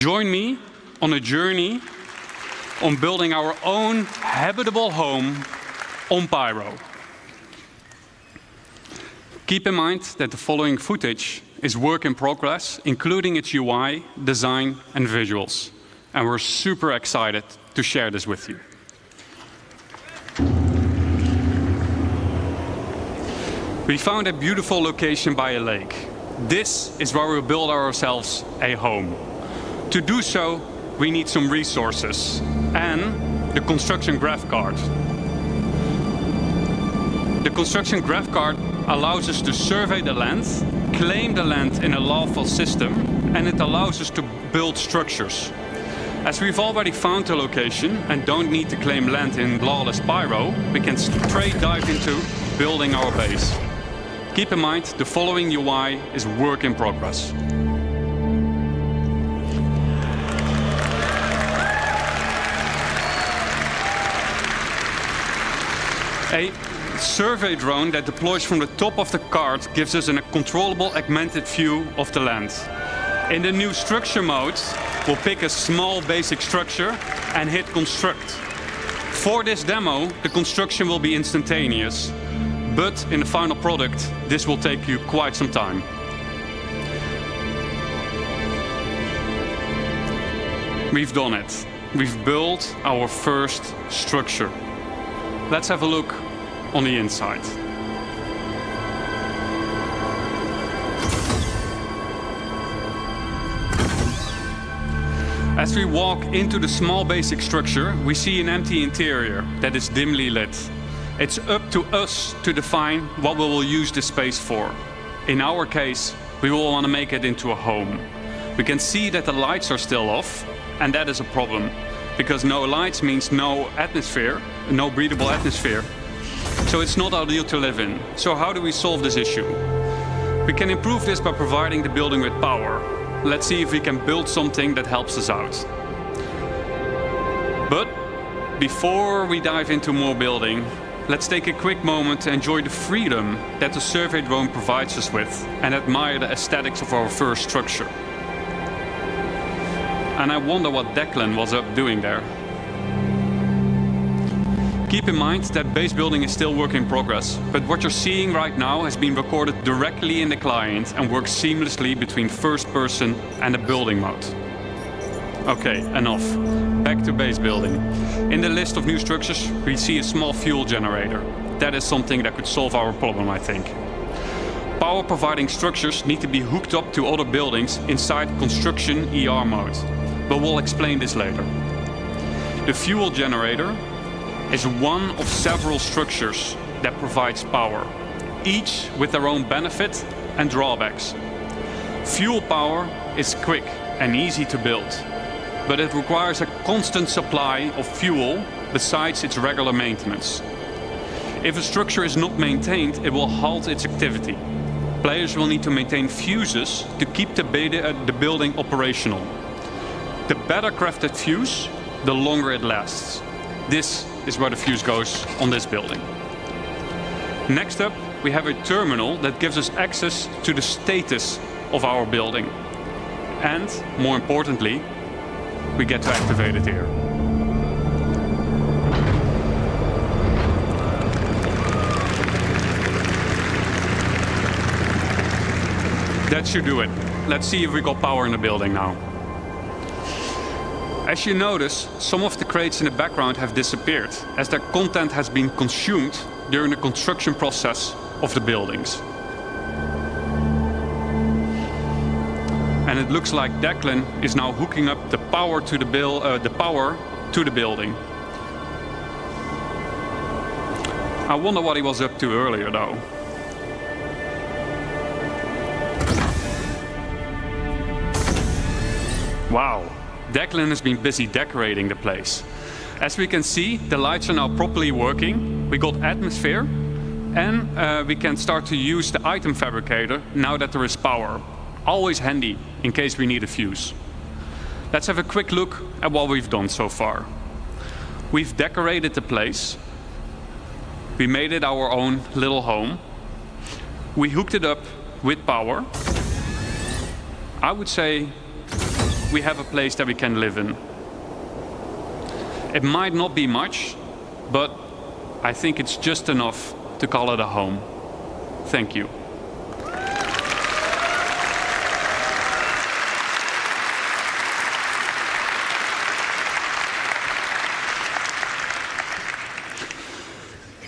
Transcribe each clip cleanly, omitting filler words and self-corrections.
Join me on a journey on building our own habitable home on Pyro. Keep in mind that the following footage is work in progress, including its UI, design, and visuals. And we're super excited to share this with you. We found a beautiful location by a lake. This is where we'll build ourselves a home. To do so, we need some resources and the construction graph card. The construction graph card allows us to survey the land, claim the land in a lawful system, and it allows us to build structures. As we've already found the location and don't need to claim land in lawless Pyro, we can straight dive into building our base. Keep in mind, the following UI is work in progress. A survey drone that deploys from the top of the card gives us a controllable augmented view of the land. In the new structure mode, we'll pick a small basic structure and hit construct. For this demo, the construction will be instantaneous, but in the final product, this will take you quite some time. We've done it. We've built our first structure. Let's have a look on the inside. As we walk into the small basic structure, we see an empty interior that is dimly lit. It's up to us to define what we will use this space for. In our case, we will want to make it into a home. We can see that the lights are still off, and that is a problem, because no lights means no atmosphere, no breathable atmosphere. So it's not ideal to live in. So how do we solve this issue? We can improve this by providing the building with power. Let's see if we can build something that helps us out. But before we dive into more building, let's take a quick moment to enjoy the freedom that the survey drone provides us with and admire the aesthetics of our first structure. And I wonder what Declan was up doing there. Keep in mind that base building is still work in progress, but what you're seeing right now has been recorded directly in the client and works seamlessly between first person and the building mode. Okay, enough. Back to base building. In the list of new structures, we see a small fuel generator. That is something that could solve our problem, I think. Power providing structures need to be hooked up to other buildings inside construction ER mode, but we'll explain this later. The fuel generator is one of several structures that provides power, each with their own benefit and drawbacks. Fuel power is quick and easy to build, but it requires a constant supply of fuel besides its regular maintenance. If a structure is not maintained, it will halt its activity. Players will need to maintain fuses to keep the building operational. The better crafted fuse, the longer it lasts. This is where the fuse goes on this building. Next up, we have a terminal that gives us access to the status of our building. And, more importantly, we get to activate it here. That should do it. Let's see if we got power in the building now. As you notice, some of the crates in the background have disappeared, as their content has been consumed during the construction process of the buildings. And it looks like Declan is now hooking up the power to the building. I wonder what he was up to earlier, though. Wow. Declan has been busy decorating the place. As we can see, the lights are now properly working. We got atmosphere, and we can start to use the item fabricator now that there is power. Always handy in case we need a fuse. Let's have a quick look at what we've done so far. We've decorated the place. We made it our own little home. We hooked it up with power. I would say we have a place that we can live in. It might not be much, but I think it's just enough to call it a home. Thank you.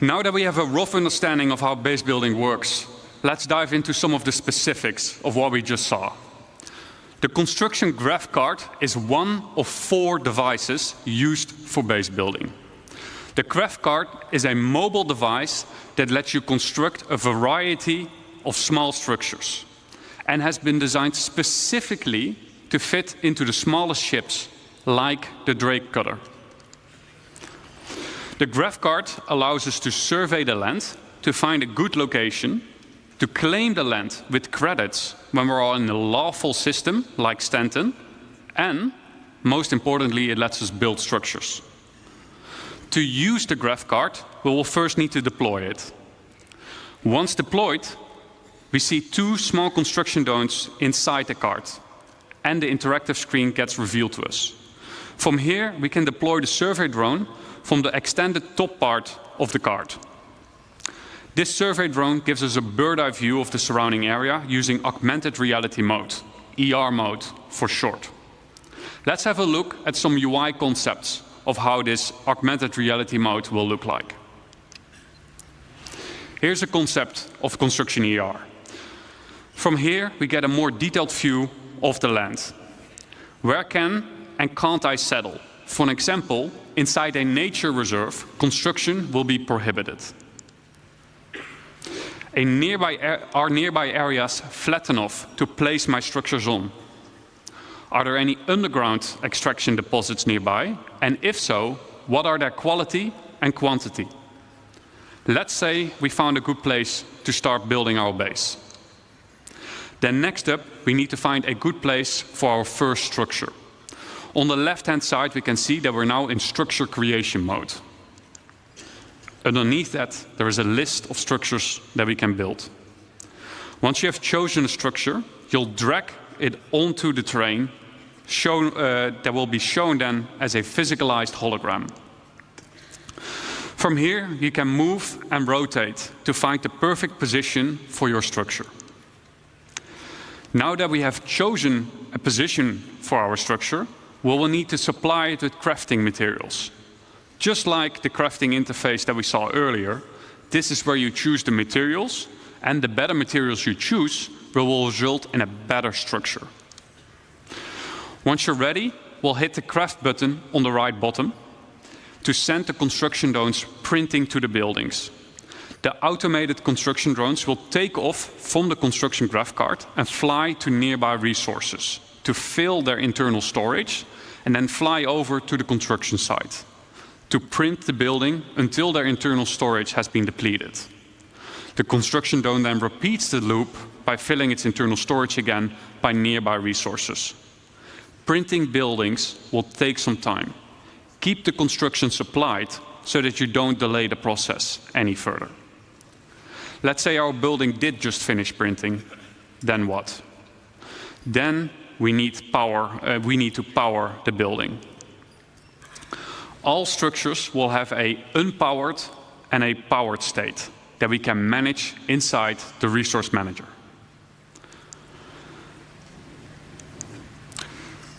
Now that we have a rough understanding of how base building works, let's dive into some of the specifics of what we just saw. The construction graph card is one of 4 devices used for base building. The graph card is a mobile device that lets you construct a variety of small structures and has been designed specifically to fit into the smallest ships, like the Drake Cutter. The graph card allows us to survey the land, to find a good location, to claim the land with credits when we're all in a lawful system like Stanton, and most importantly, it lets us build structures. To use the graph card, we will first need to deploy it. Once deployed, we see 2 small construction drones inside the card, and the interactive screen gets revealed to us. From here, we can deploy the survey drone from the extended top part of the card. This survey drone gives us a bird's-eye view of the surrounding area using augmented reality mode, ER mode for short. Let's have a look at some UI concepts of how this augmented reality mode will look like. Here's a concept of construction ER. From here, we get a more detailed view of the land. Where can and can't I settle? For an example, inside a nature reserve, construction will be prohibited. Are nearby areas flat enough to place my structures on? Are there any underground extraction deposits nearby? And if so, what are their quality and quantity? Let's say we found a good place to start building our base. Then next up, we need to find a good place for our first structure. On the left-hand side, we can see that we're now in structure creation mode. Underneath that, there is a list of structures that we can build. Once you have chosen a structure, you'll drag it onto the terrain that will be shown then as a physicalized hologram. From here, you can move and rotate to find the perfect position for your structure. Now that we have chosen a position for our structure, we will need to supply it with crafting materials. Just like the crafting interface that we saw earlier, this is where you choose the materials, and the better materials you choose will result in a better structure. Once you're ready, we'll hit the craft button on the right bottom to send the construction drones printing to the buildings. The automated construction drones will take off from the construction graph card and fly to nearby resources to fill their internal storage and then fly over to the construction site to print the building until their internal storage has been depleted. The construction drone then repeats the loop by filling its internal storage again by nearby resources. Printing buildings will take some time. Keep the construction supplied so that you don't delay the process any further. Let's say our building did just finish printing, then what? Then we need to power the building. All structures will have an unpowered and a powered state that we can manage inside the resource manager.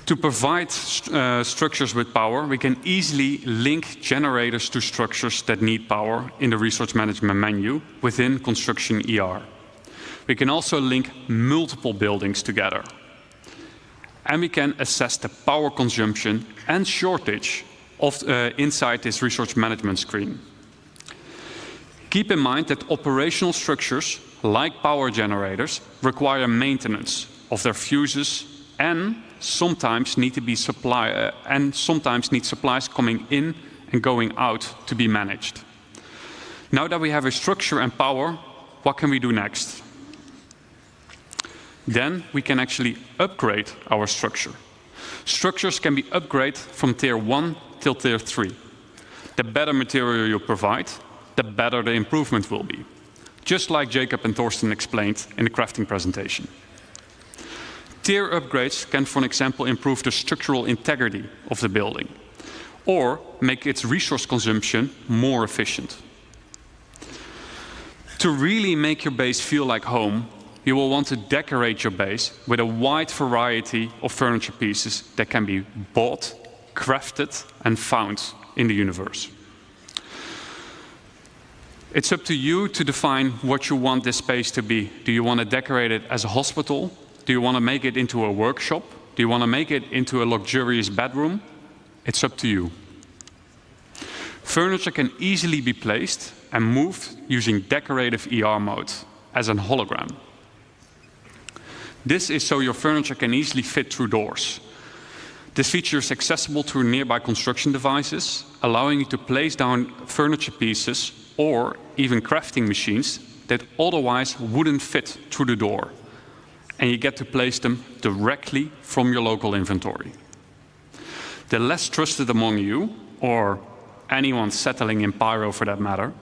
To provide structures with power, we can easily link generators to structures that need power in the resource management menu within Construction ER. We can also link multiple buildings together. And we can assess the power consumption and shortage of, inside this resource management screen. Keep in mind that operational structures, like power generators, require maintenance of their fuses and sometimes need supplies coming in and going out to be managed. Now that we have a structure and power, what can we do next? Then we can actually upgrade our structure. Structures can be upgraded from tier 1 till tier 3. The better material you provide, the better the improvement will be. Just like Jacob and Thorsten explained in the crafting presentation. Tier upgrades can, for example, improve the structural integrity of the building or make its resource consumption more efficient. To really make your base feel like home, you will want to decorate your base with a wide variety of furniture pieces that can be bought, crafted, and found in the universe. It's up to you to define what you want this space to be. Do you want to decorate it as a hospital? Do you want to make it into a workshop? Do you want to make it into a luxurious bedroom? It's up to you. Furniture can easily be placed and moved using decorative ER mode as a hologram. This is so your furniture can easily fit through doors. This feature is accessible through nearby construction devices, allowing you to place down furniture pieces or even crafting machines that otherwise wouldn't fit through the door. And you get to place them directly from your local inventory. The less trusted among you, or anyone settling in Pyro for that matter,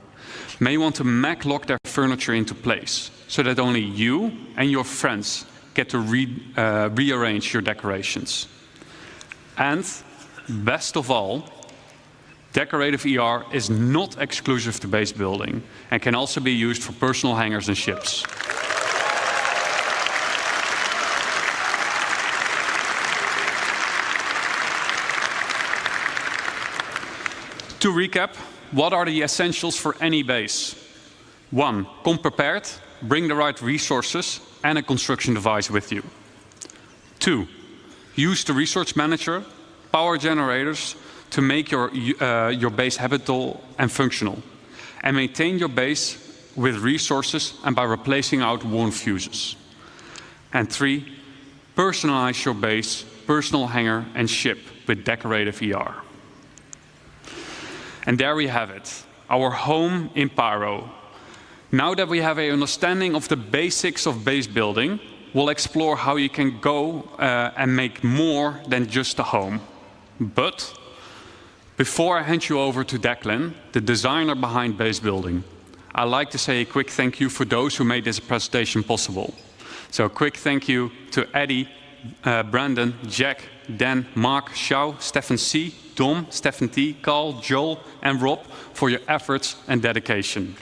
may want to mag-lock their furniture into place so that only you and your friends get to rearrange your decorations. And best of all, decorative ER is not exclusive to base building and can also be used for personal hangers and ships. To recap, what are the essentials for any base? 1. Come prepared, bring the right resources and a construction device with you. 2. Use the resource manager, power generators to make your base habitable and functional. And maintain your base with resources and by replacing out worn fuses. And 3. Personalize your base, personal hanger and ship with decorative ER. And there we have it, our home in Pyro. Now that we have an understanding of the basics of base building, we'll explore how you can go and make more than just a home. But before I hand you over to Declan, the designer behind base building, I'd like to say a quick thank you for those who made this presentation possible. So a quick thank you to Eddie, Brandon, Jack, Dan, Mark, Xiao, Stefan C, Dom, Stefan T, Carl, Joel and Rob for your efforts and dedication.